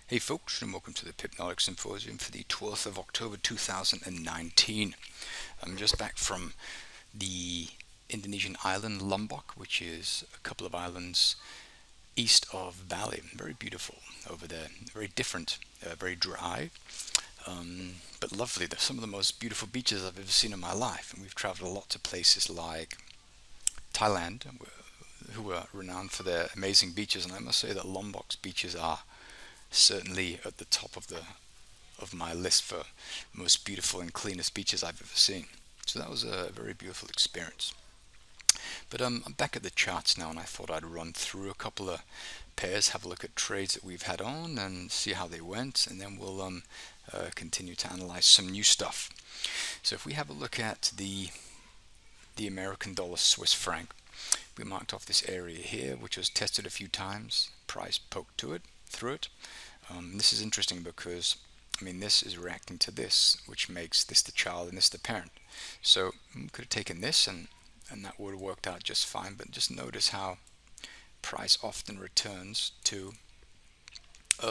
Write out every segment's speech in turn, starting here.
Hey folks, and welcome to the Pipnotic Symposium for the 12th of October 2019. I'm just back from the Indonesian island Lombok, which is a couple of islands east of Bali. Very beautiful over there, very different, very dry, but lovely. They're some of the most beautiful beaches I've ever seen in my life, and we've traveled a lot to places like Thailand, who are renowned for their amazing beaches, and I must say that Lombok's beaches are certainly at the top of my list for most beautiful and cleanest beaches I've ever seen. So that was a very beautiful experience. But I'm back at the charts now, and I thought I'd run through a couple of pairs, have a look at trades that we've had on, and see how they went, and then we'll continue to analyze some new stuff. So if we have a look at the American dollar Swiss franc, we marked off this area here, which was tested a few times. Price poked through it. This is interesting because, this is reacting to this, which makes this the child and this the parent. So we could have taken this and that would have worked out just fine, but just notice how price often returns to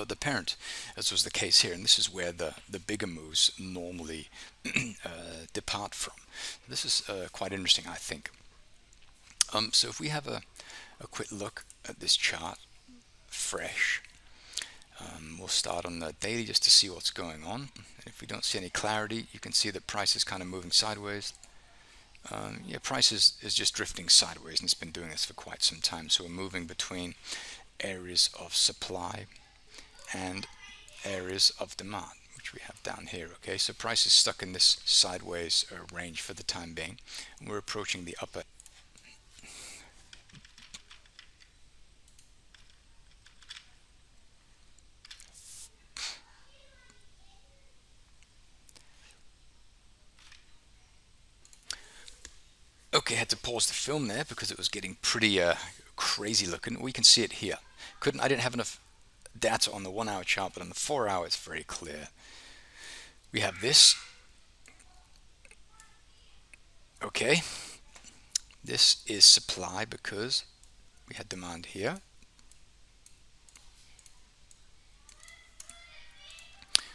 the parent, as was the case here, and this is where the bigger moves normally depart from. This is quite interesting, I think. So if we have a quick look at this chart, fresh, we'll start on the daily just to see what's going on. And if we don't see any clarity, you can see that price is kind of moving sideways. Price is just drifting sideways, and it's been doing this for quite some time. So we're moving between areas of supply and areas of demand, which we have down here. Okay, so price is stuck in this sideways range for the time being, and we're approaching the upper. Okay, had to pause the film there because it was getting pretty crazy looking. We can see it here. I didn't have enough data on the 1 hour chart, but on the 4 hour it's very clear. We have this. Okay, this is supply because we had demand here.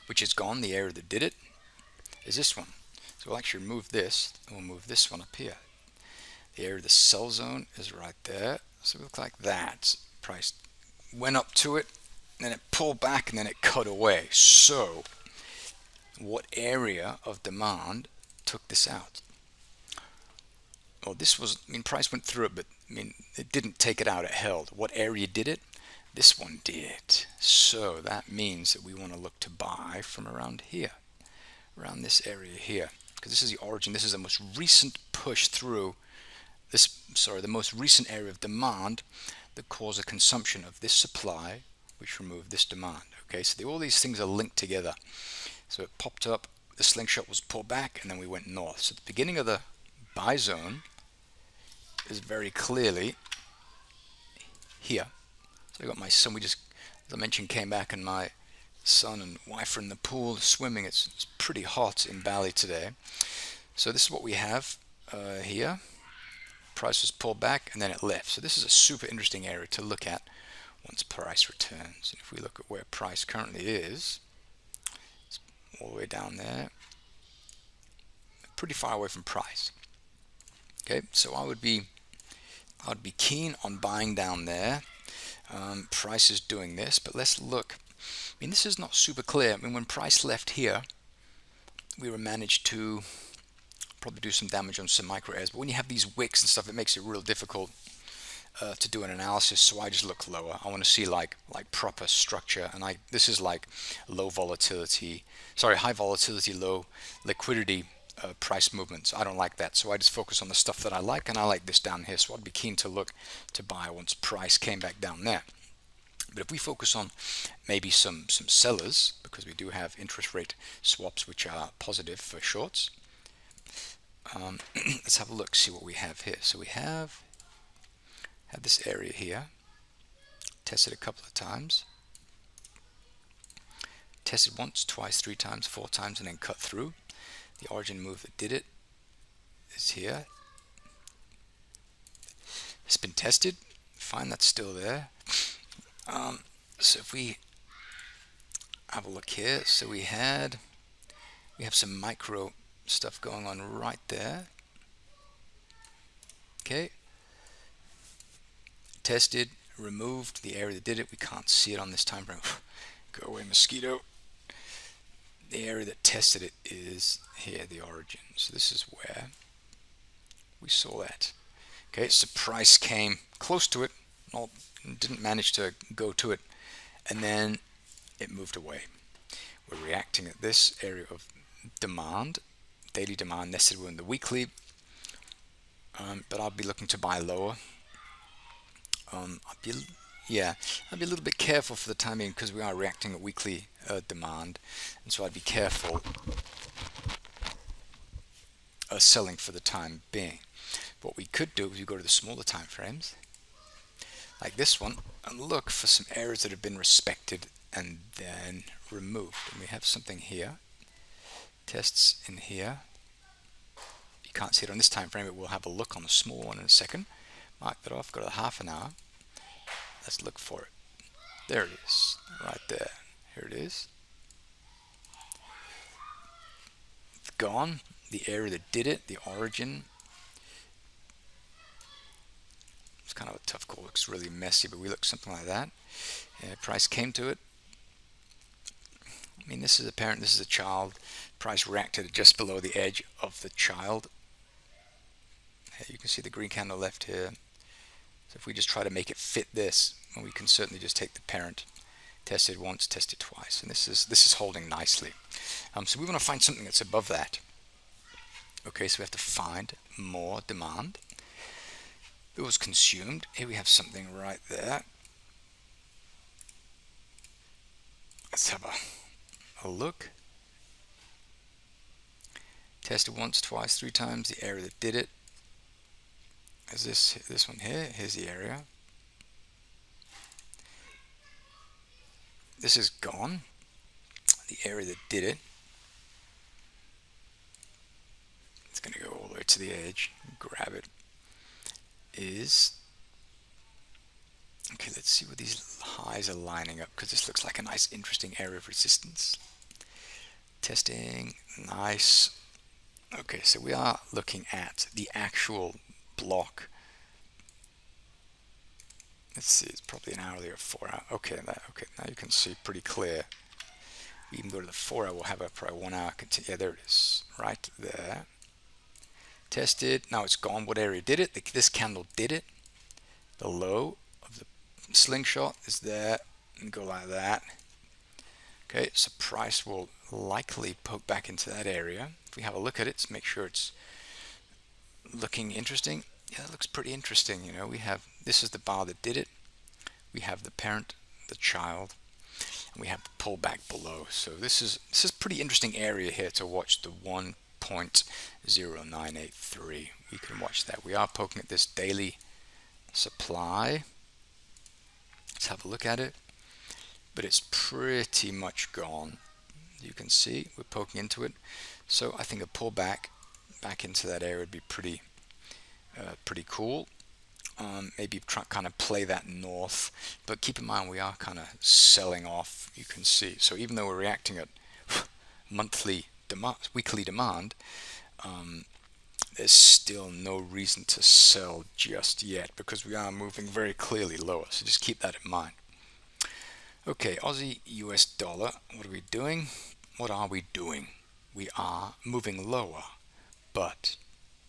Which is gone. The area that did it is this one. So we'll actually remove this, and we'll move this one up here. The area of the sell zone is right there. So it looks like that. Price went up to it, then it pulled back, and then it cut away. So what area of demand took this out? Well, this was, price went through it, but it didn't take it out, it held. What area did it? This one did. So that means that we want to look to buy from around here, around this area here, because this is the origin. This is the most recent push through this, the most recent area of demand that caused a consumption of this supply, which removed this demand. Okay, so all these things are linked together. So it popped up, the slingshot was pulled back, and then we went north. So the beginning of the buy zone is very clearly here. So I got my son, we just, as I mentioned, came back, and my son and wife are in the pool swimming. It's pretty hot in Bali today. So this is what we have here. Price was pulled back and then it left. So this is a super interesting area to look at once price returns. And if we look at where price currently is, it's all the way down there, pretty far away from price. Okay, so I'd be keen on buying down there. Price is doing this, but let's look. This is not super clear. When price left here, we were managed to probably do some damage on some micro airs, but when you have these wicks and stuff, it makes it real difficult to do an analysis. So I just look lower. I want to see like proper structure, and this is like high volatility, low liquidity price movements. I don't like that, so I just focus on the stuff that I like, and I like this down here. So I'd be keen to look to buy once price came back down there. But if we focus on maybe some sellers, because we do have interest rate swaps which are positive for shorts, let's have a look, see what we have here. So we have this area here, tested a couple of times, tested once, twice, 3 times, 4 times, and then cut through. The origin move that did it is here. It's been tested, fine, that's still there. So if we have a look here. So we have some micro stuff going on right there. Okay, tested, removed the area that did it. We can't see it on this time frame. Go away, mosquito. The area that tested it is here, the origin. So this is where we saw that. Okay, so price came close to it, didn't manage to go to it, and then it moved away. We're reacting at this area of demand, daily demand nested within the weekly, but I'll be looking to buy lower. I'll be a little bit careful for the time being because we are reacting at weekly demand, and so I'd be careful selling for the time being. What we could do is we go to the smaller time frames, like this one, and look for some areas that have been respected and then removed. And we have something here, tests in here. You can't see it on this time frame, but we'll have a look on the small one in a second. Mark that off, go to the half an hour. Let's look for it. There it is, right there. Here it is. It's gone. The area that did it, the origin. It's kind of a tough call. It looks really messy, but we look something like that. Price came to it. I mean, this is a parent, this is a child. Price reacted just below the edge of the child. You can see the green candle left here. So if we just try to make it fit this, well, we can certainly just take the parent, test it once, test it twice, and this is holding nicely. So we want to find something that's above that. Okay, so we have to find more demand. It was consumed. Here we have something right there. Let's have a look. Test it once, twice, 3 times. The area that did it is this one here. Here's the area. This is gone. The area that did it. It's going to go all the way to the edge. Grab it. Is okay. Let's see where these highs are lining up, because this looks like a nice, interesting area of resistance. Testing, nice. Okay, so we are looking at the actual block. Let's see, it's probably an hourly or 4 hour. Okay, now you can see pretty clear. We even go to the 4 hour, we'll have a probably 1 hour continue. Yeah, there it is, right there. Tested, now it's gone. What area did it? This candle did it. The low of the slingshot is there, and go like that. Okay, so price will likely poke back into that area. If we have a look at it, to make sure it's looking interesting. Yeah, it looks pretty interesting. You know, we have, this is the bar that did it. We have the parent, the child, and we have the pullback below. So this is pretty interesting area here to watch, the 1.0983. We can watch that. We are poking at this daily supply. Let's have a look at it. But it's pretty much gone. You can see we're poking into it. So I think a pullback back into that area would be pretty cool. Maybe kind of play that north, but keep in mind we are kind of selling off. You can see. So even though we're reacting at monthly demand, weekly demand, there's still no reason to sell just yet, because we are moving very clearly lower. So just keep that in mind. Okay, Aussie US dollar, what are we doing? What are we doing? We are moving lower, but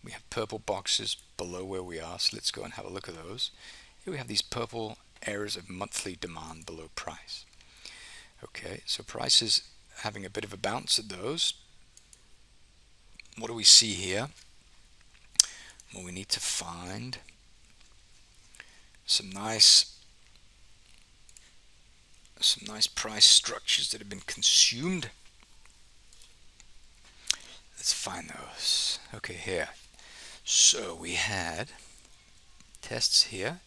we have purple boxes below where we are, so let's go and have a look at those. Here we have these purple areas of monthly demand below price. Okay, so price is having a bit of a bounce at those. What do we see here? Well, we need to find some nice price structures that have been consumed. Let's find those. Okay, here. So we had tests here.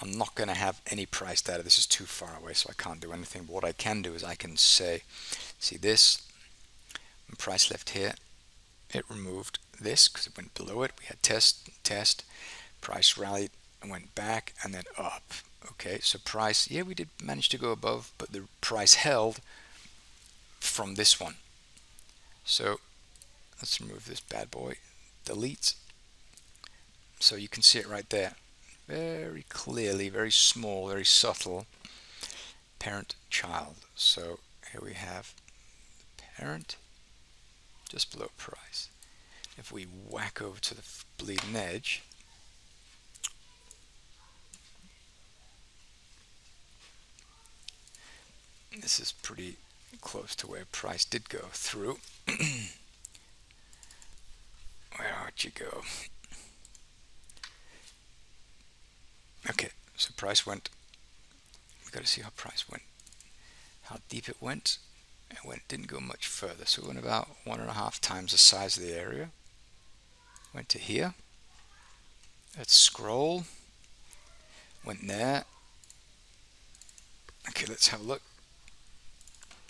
I'm not going to have any price data. This is too far away, so I can't do anything. But what I can do is I can say, see this, when price left here, it removed this because it went below it. We had test, price rallied and went back and then up. Okay, so price, yeah, we did manage to go above, but the price held from this one. So let's remove this bad boy, delete. So you can see it right there, very clearly, very small, very subtle, parent child. So here we have parent just below price. If we whack over to the bleeding edge, this is pretty close to where price did go through. Where'd you go? Okay, so price went, we got to see how price went, how deep it went. Didn't go much further, so it went about 1.5 times the size of the area. Went to here. Let's scroll. Went there. Okay, let's have a look.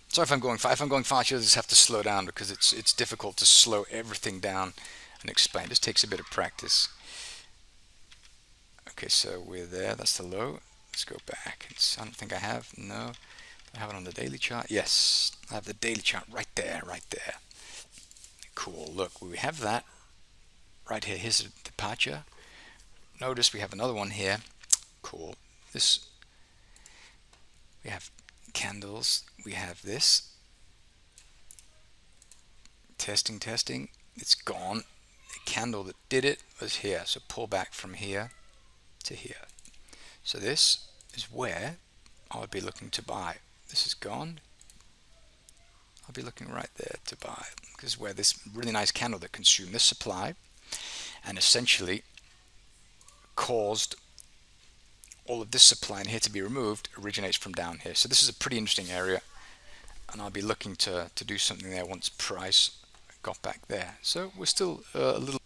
Sorry if I'm going fast. If I'm going fast, you'll just have to slow down because it's difficult to slow everything down and explain. It just takes a bit of practice. Okay, so we're there. That's the low. Let's go back. I don't think I have. No. I have it on the daily chart. Yes, I have the daily chart right there, right there. Cool. Look, we have that right here. Here's a departure. Notice we have another one here. Cool. This, we have candles. We have this. Testing, testing. It's gone. The candle that did it was here. So pull back from here to here. So this is where I would be looking to buy. This is gone. I'll be looking right there to buy. This is where this really nice candle that consumed this supply and essentially caused all of this supply in here to be removed originates from down here. So this is a pretty interesting area, and I'll be looking to do something there once price got back there. So we're still a little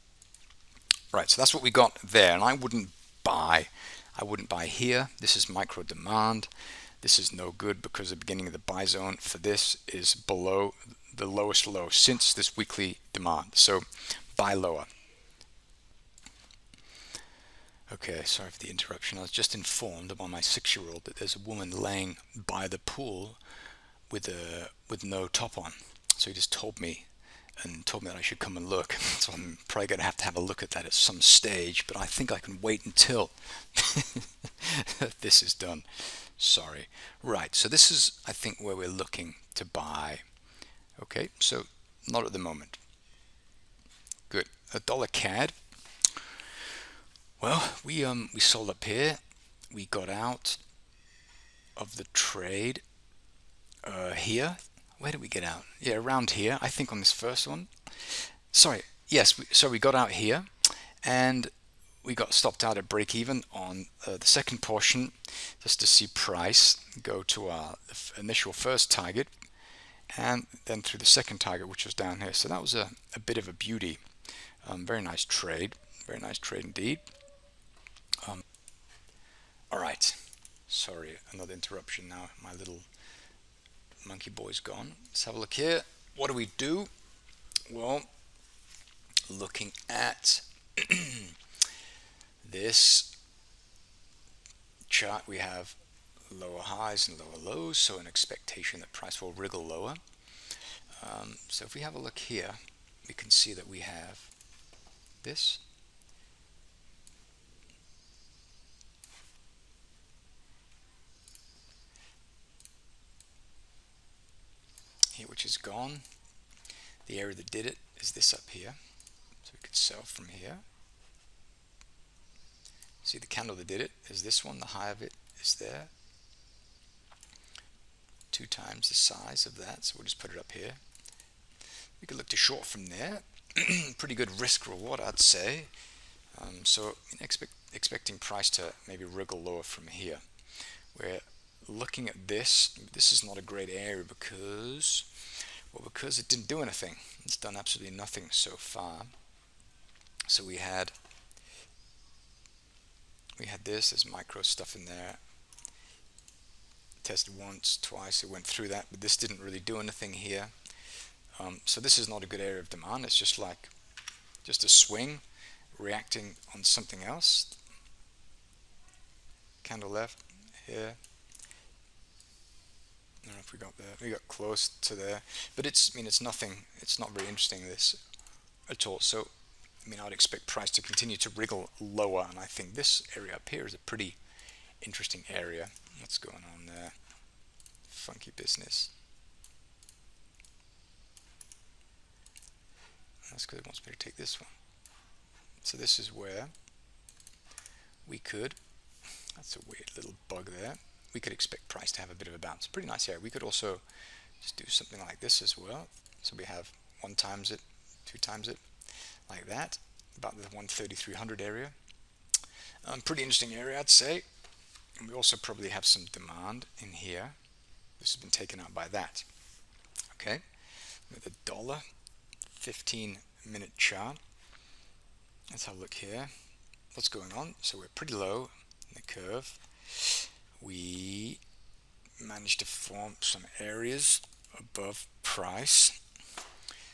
right. So that's what we got there, and I wouldn't buy here. This is micro demand. This is no good because the beginning of the buy zone for this is below the lowest low since this weekly demand. So buy lower. Okay, sorry for the interruption. I was just informed by my 6-year-old that there's a woman laying by the pool with no top on. So he just told me that I should come and look. So I'm probably going to have a look at that at some stage, but I think I can wait until this is done. Sorry. Right, so this is, I think, where we're looking to buy. Okay, so not at the moment. Good. A dollar CAD. Well, we sold up here. We got out of the trade here. Where did we get out? Yeah, around here. I think on this first one. Sorry. Yes. So we got out here, and we got stopped out at break even on the second portion, just to see price go to our initial first target, and then through the second target, which was down here. So that was a bit of a beauty. Very nice trade. Very nice trade indeed. All right. Sorry, another interruption now. My little monkey boy's gone. Let's have a look here. What do we do? Well, looking at this chart, we have lower highs and lower lows, so an expectation that price will wriggle lower. So if we have a look here, we can see that we have this. Here, which is gone. The area that did it is this up here, so we could sell from here. See, the candle that did it is this one. The high of it is there, 2 times the size of that, so we'll just put it up here. We could look to short from there. Pretty good risk reward, I'd say. So expecting price to maybe wriggle lower from here. We're looking at this. This is not a great area because it didn't do anything. It's done absolutely nothing so far. So we had this, there's micro stuff in there. Tested once, twice, it went through that, but this didn't really do anything here. So this is not a good area of demand. It's just a swing reacting on something else. Candle left, here. I don't know if we got there. We got close to there, but it's, I mean, it's nothing. It's not very interesting, this at all. So, I mean, I'd expect price to continue to wriggle lower, and I think this area up here is a pretty interesting area. What's going on there? Funky business. That's because it wants me to take this one. So this is where we could, that's a weird little bug there, we could expect price to have a bit of a bounce. Pretty nice area. We could also just do something like this as well. So we have 1 times it, 2 times it, like that, about the 13300 area. Pretty interesting area, I'd say. And we also probably have some demand in here. This has been taken out by that. Okay, with the dollar 15-minute chart. Let's have a look here. What's going on? So we're pretty low in the curve. We managed to form some areas above price.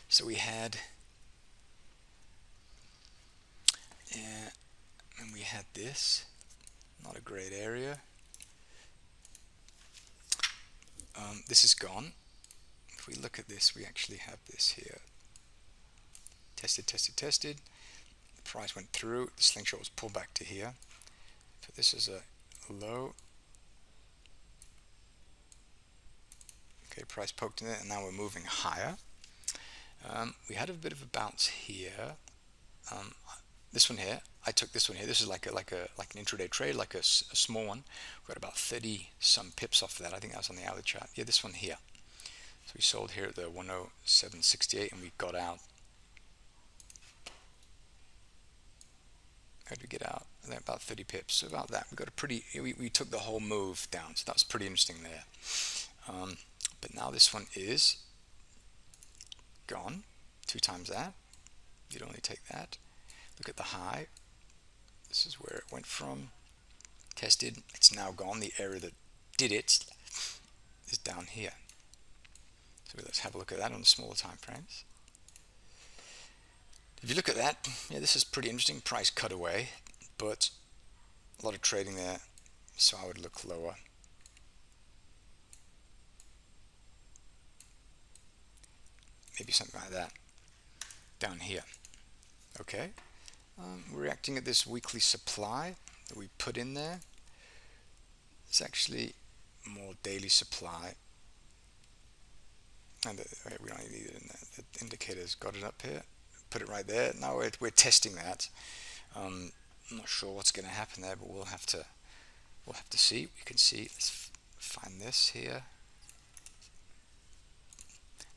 So we had, and we had this, not a great area. This is gone. If we look at this, we actually have this here. Tested, tested, tested. The price went through. The slingshot was pulled back to here. So this is a low. Okay, price poked in it, and now we're moving higher. We had a bit of a bounce here. This one here, I took this one here. This is like an intraday trade, like a small one. We got about 30 some pips off of that. I think that was on the hourly chart. Yeah, this one here. So we sold here at the 107.68, and we got out. How did we get out? About 30 pips. So about that. We got a pretty. We took the whole move down. So that's pretty interesting there. But now this one is gone. 2 times that. You'd only take that. Look at the high. This is where it went from. Tested. It's now gone. The area that did it is down here. So let's have a look at that on the smaller time frames. If you look at that, yeah, this is pretty interesting. Price cut away, but a lot of trading there. So I would look lower. Maybe something like that down here. Okay, we're reacting at this weekly supply that we put in there. It's actually more daily supply, and we don't need it in there. The indicator's got it up here. Put it right there. Now we're testing that. I'm not sure what's going to happen there, but we'll have to see. We can see. Let's find this here.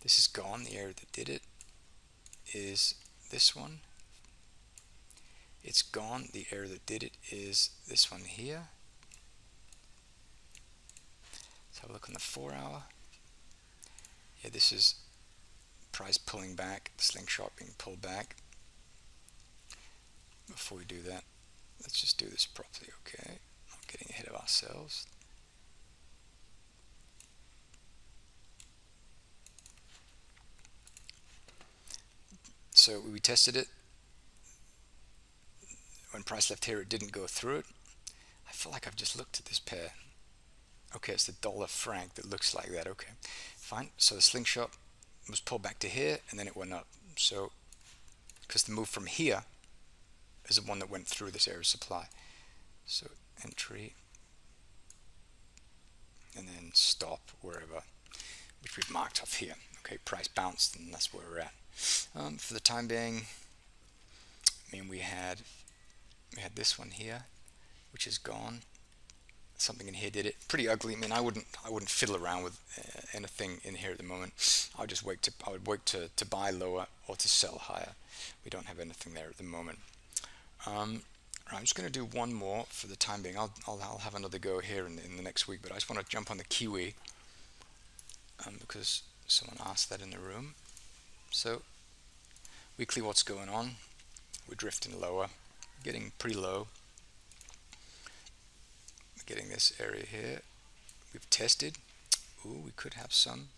This is gone. The area that did it is this one. It's gone. The area that did it is this one here. Let's have a look on the 4-hour. Yeah, this is price pulling back, the slingshot being pulled back. Before we do that, let's just do this properly, okay? Not getting ahead of ourselves. So we tested it. When price left here, it didn't go through it. I feel like I've just looked at this pair. Okay, it's the dollar franc that looks like that. Okay, fine. So the slingshot was pulled back to here, and then it went up. So, because the move from here is the one that went through this area of supply. So entry, and then stop wherever, which we've marked off here. Okay, price bounced, and that's where we're at. For the time being, I mean, we had this one here, which is gone. Something in here did it. Pretty ugly. I mean, I wouldn't fiddle around with anything in here at the moment. I would wait to buy lower or to sell higher. We don't have anything there at the moment. I'm just going to do one more for the time being. I'll have another go here in the next week, but I just want to jump on the Kiwi because someone asked that in the room. So weekly, what's going on? We're drifting lower, getting pretty low. We're getting this area here. We've tested. Ooh, we could have some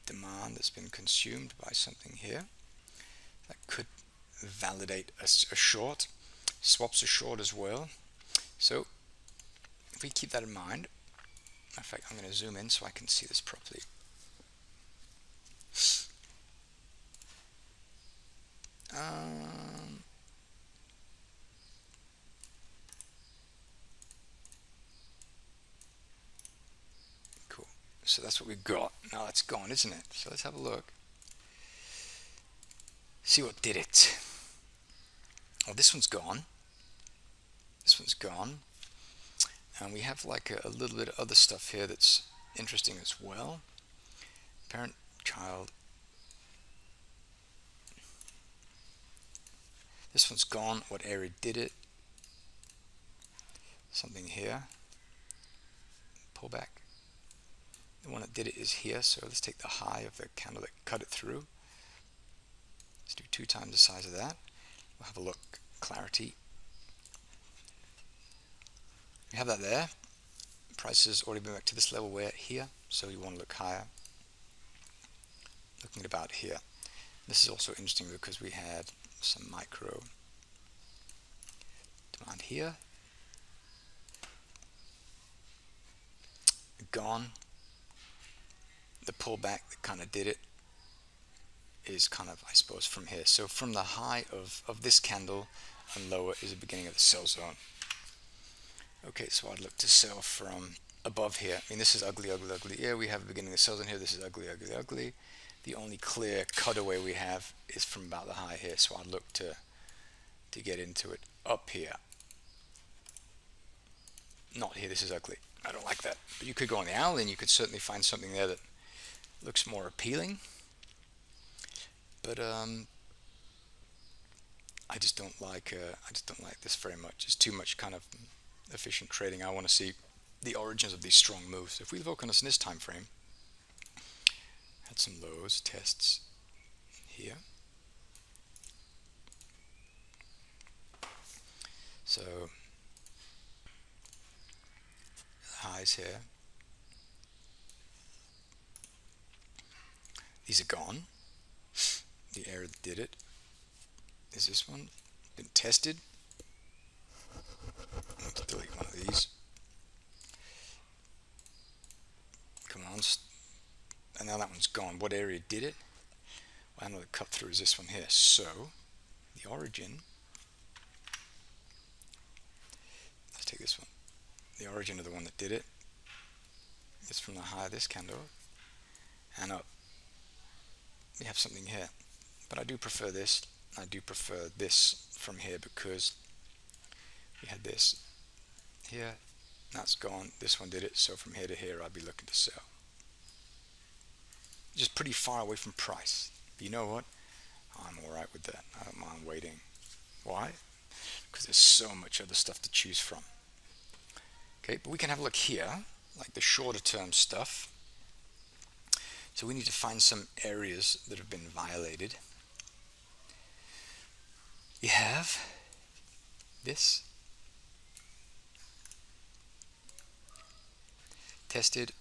demand that's been consumed by something here. That could validate a short. Swaps are short as well. So if we keep that in mind, in fact, I'm going to zoom in so I can see this properly. Cool. So that's what we've got. Now it's gone, isn't it? So let's have a look. See what did it. Well, this one's gone. This one's gone. And we have like a little bit of other stuff here that's interesting as well. Parent, child. This one's gone. What area did it? Something here. Pull back. The one that did it is here. So let's take the high of the candle that cut it through. Let's do 2 times the size of that. We'll have a look. Clarity. We have that there. Price has already been back to this level. We're here, so you want to look higher. Looking at about here. This is also interesting because we had some micro demand here. Gone. The pullback that kind of did it is kind of, I suppose, from here. So from the high of this candle and lower is the beginning of the sell zone. Okay, so I'd look to sell from above here. I mean, this is ugly, ugly, ugly. Here we have the beginning of the sell zone here. This is ugly, ugly, ugly. The only clear cutaway we have is from about the high here. So I'd look to get into it up here. Not here. This is ugly. I don't like that. But you could go on the hourly and you could certainly find something there that looks more appealing. But I just don't like this very much. It's too much kind of efficient trading. I want to see the origins of these strong moves. If we look on this in this time frame, had some lows, tests here. So highs here. These are gone. The area that did it is this one. Been tested. Let's delete one of these. Come on. And now that one's gone. What area did it? Well, I know the cut through is this one here. So the origin. Let's take this one. The origin of the one that did it is from the high of this candle and up. We have something here, but I do prefer this. I do prefer this from here because we had this here. That's gone. This one did it. So from here to here, I'd be looking to sell. Just pretty far away from price. But you know what? I'm alright with that. I don't mind waiting. Why? Because there's so much other stuff to choose from. Okay, but we can have a look here, like the shorter term stuff. So we need to find some areas that have been violated. You have this. Tested.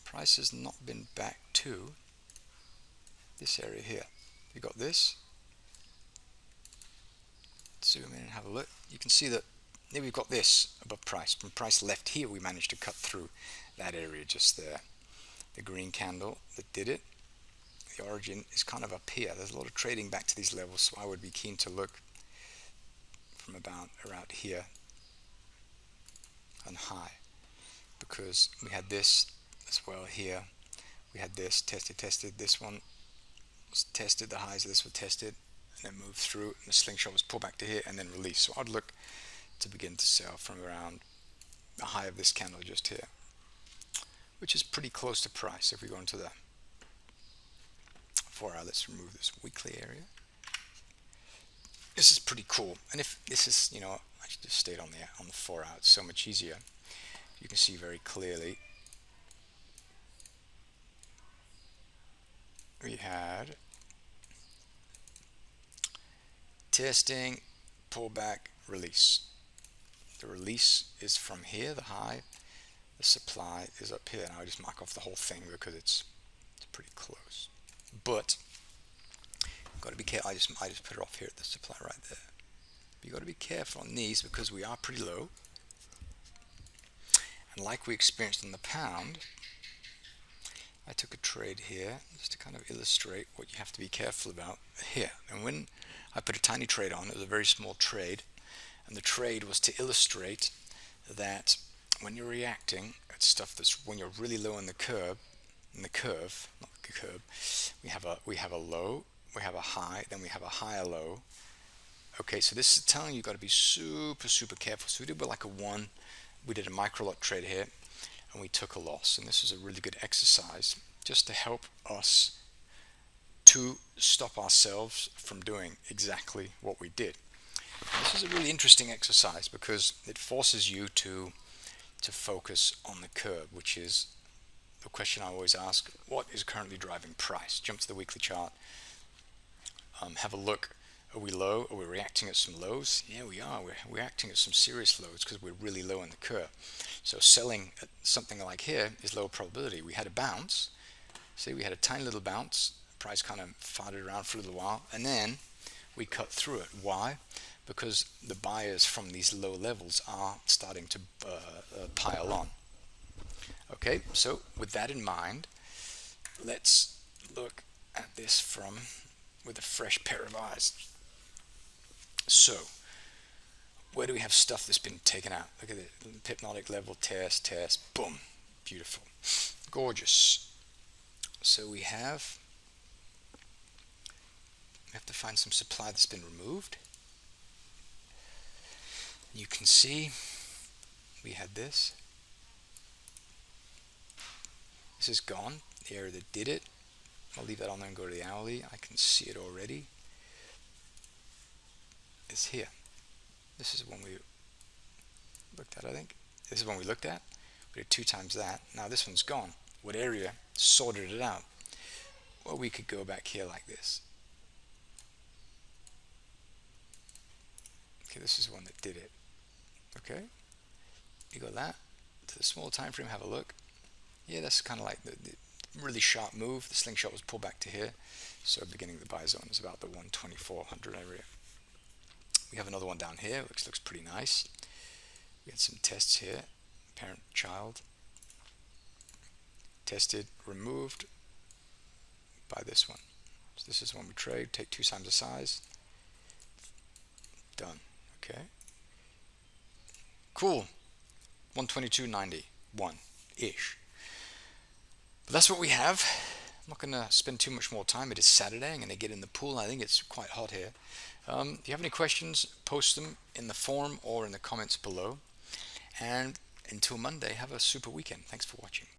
Price has not been back to this area here. You got this. Zoom in and have a look. You can see that here we've got this above price. From price left here, we managed to cut through that area just there. The green candle that did it. The origin is kind of up here. There's a lot of trading back to these levels, so I would be keen to look from about around here and high, because we had this as well here. We had this tested. This one was tested. The highs of this were tested, and then moved through. And the slingshot was pulled back to here and then released. So I'd look to begin to sell from around the high of this candle just here, which is pretty close to price. If we go into the 4 hour, let's remove this weekly area. This is pretty cool. And if this is, I should just stayed on the 4 hour. It's so much easier. You can see very clearly we had testing, pullback, release. The release is from here, the high. The supply is up here. Now I just mark off the whole thing because it's pretty close. But you've got to be careful. I just put it off here at the supply right there. But you've got to be careful on these because we are pretty low. And like we experienced in the pound, I took a trade here just to kind of illustrate what you have to be careful about here. And when I put a tiny trade on, it was a very small trade, and the trade was to illustrate that when you're reacting at stuff that's when you're really low in the curve, not the curve, we have a low, we have a high, then we have a higher low. Okay, so this is telling you got to be super careful. So we did like a 1, we did a micro lot trade here, and we took a loss. And this is a really good exercise just to help us to stop ourselves from doing exactly what we did. This is a really interesting exercise because it forces you to focus on the curve, which is the question I always ask: what is currently driving price? Jump to the weekly chart, have a look. Are we low? Are we reacting at some lows? Yeah, we are. We're reacting at some serious lows because we're really low in the curve. So selling at something like here is low probability. We had a bounce. See, we had a tiny little bounce. Price kind of farted around for a little while, and then we cut through it. Why? Because the buyers from these low levels are starting to pile on. Okay, so with that in mind, let's look at this with a fresh pair of eyes. So, where do we have stuff that's been taken out? Look at it, Pipnotic level, test, boom, beautiful, gorgeous. So we have to find some supply that's been removed. You can see we had this. This is gone, the area that did it. I'll leave that on there and go to the hourly. I can see it already. It's here. This is one we looked at, I think. This is one we looked at. We did 2 times that. Now this one's gone. What area sorted it out? Well, we could go back here like this. Okay, this is one that did it. Okay, you got that. To the small time frame, have a look. Yeah, that's kind of like the really sharp move. The slingshot was pulled back to here. So beginning of the buy zone is about the 12400 area. We have another one down here, which looks pretty nice. We had some tests here, parent, child. Tested, removed by this one. So this is one we trade, take 2 times the size. Done, okay. Cool, 122.91-ish. But that's what we have. I'm not going to spend too much more time. It is Saturday. I'm going to get in the pool. I think it's quite hot here. If you have any questions, post them in the forum or in the comments below. And until Monday, have a super weekend. Thanks for watching.